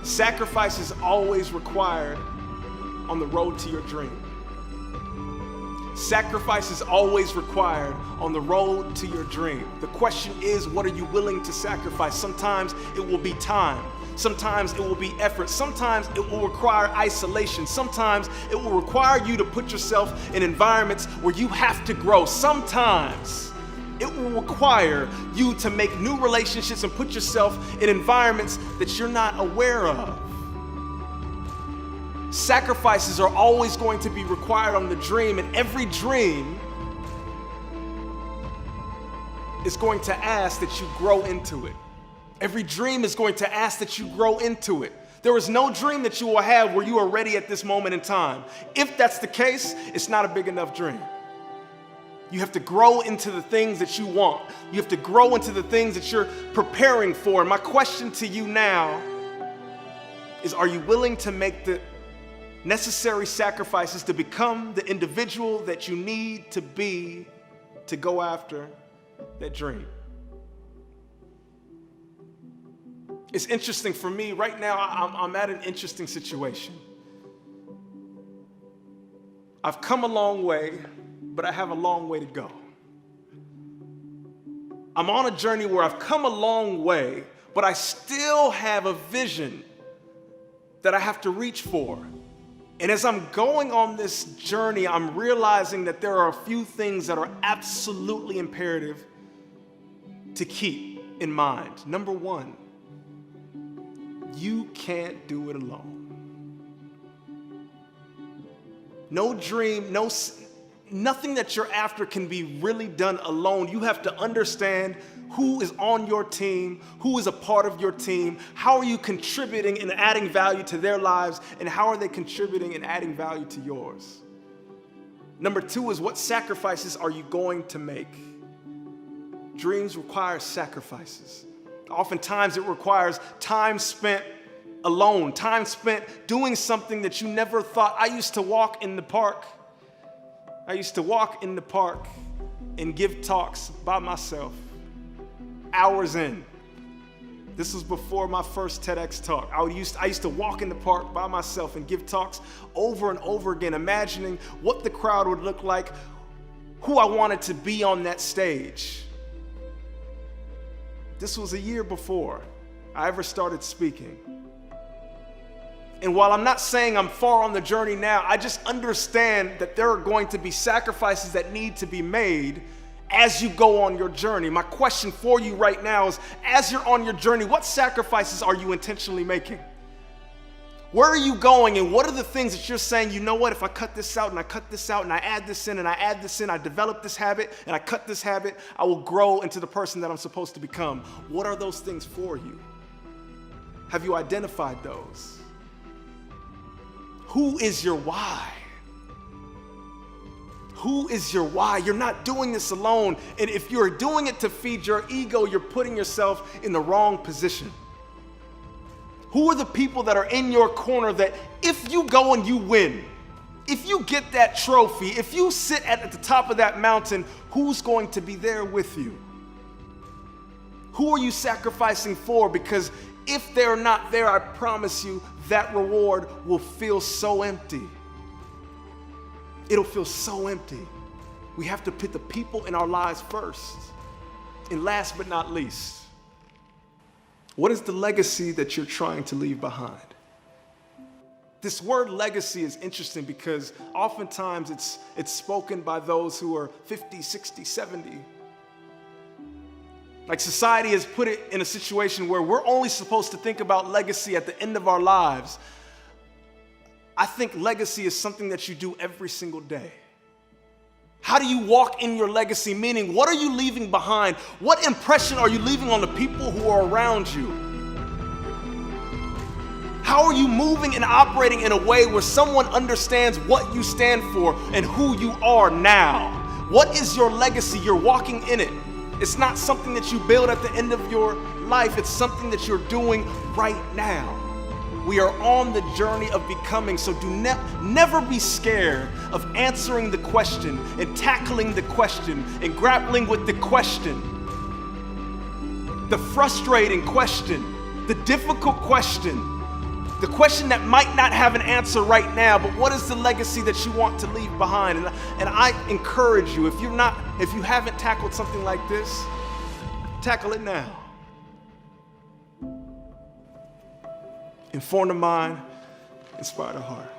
Sacrifice is always required on the road to your dream. Sacrifice is always required on the road to your dream. The question is, what are you willing to sacrifice? Sometimes it will be time. Sometimes it will be effort. Sometimes it will require isolation. Sometimes it will require you to put yourself in environments where you have to grow. Sometimes it will require you to make new relationships and put yourself in environments that you're not aware of. Sacrifices are always going to be required on the dream, and every dream is going to ask that you grow into it. Every dream is going to ask that you grow into it. There is no dream that you will have where you are ready at this moment in time. If that's the case, it's not a big enough dream. You have to grow into the things that you want. You have to grow into the things that you're preparing for. And my question to you now is, are you willing to make the necessary sacrifices to become the individual that you need to be to go after that dream? It's interesting for me right now. I'm at an interesting situation. I've come a long way, but I have a long way to go. I'm on a journey where I've come a long way, but I still have a vision that I have to reach for. And as I'm going on this journey, I'm realizing that there are a few things that are absolutely imperative to keep in mind. Number one, you can't do it alone. No dream, nothing that you're after can be really done alone. You have to understand who is on your team, who is a part of your team, how are you contributing and adding value to their lives, and how are they contributing and adding value to yours. Number two is, what sacrifices are you going to make? Dreams require sacrifices. Oftentimes it requires time spent alone, time spent doing something that you never thought. I used to walk in the park and give talks by myself, hours in. This was before my first TEDx talk. I used to walk in the park by myself and give talks over and over again, imagining what the crowd would look like, who I wanted to be on that stage. This was a year before I ever started speaking. And while I'm not saying I'm far on the journey now, I just understand that there are going to be sacrifices that need to be made as you go on your journey. My question for you right now is, as you're on your journey, what sacrifices are you intentionally making? Where are you going, and what are the things that you're saying, you know what, if I cut this out and I cut this out and I add this in and I add this in, I develop this habit and I cut this habit, I will grow into the person that I'm supposed to become. What are those things for you? Have you identified those? Who is your why? Who is your why? You're not doing this alone. And if you're doing it to feed your ego, you're putting yourself in the wrong position. Who are the people that are in your corner that if you go and you win, if you get that trophy, if you sit at the top of that mountain, who's going to be there with you? Who are you sacrificing for? Because if they're not there, I promise you that reward will feel so empty. It'll feel so empty. We have to put the people in our lives first. And last but not least, what is the legacy that you're trying to leave behind? This word legacy is interesting because oftentimes it's spoken by those who are 50, 60, 70. Like society has put it in a situation where we're only supposed to think about legacy at the end of our lives. I think legacy is something that you do every single day. How do you walk in your legacy? Meaning, what are you leaving behind? What impression are you leaving on the people who are around you? How are you moving and operating in a way where someone understands what you stand for and who you are now? What is your legacy? You're walking in it. It's not something that you build at the end of your life. It's something that you're doing right now. We are on the journey of becoming, so do never be scared of answering the question and tackling the question and grappling with the question. The frustrating question, the difficult question, The question that might not have an answer right now, but what is the legacy that you want to leave behind? And I encourage you, if you haven't tackled something like this, tackle it now. Inform the mind, inspire the heart.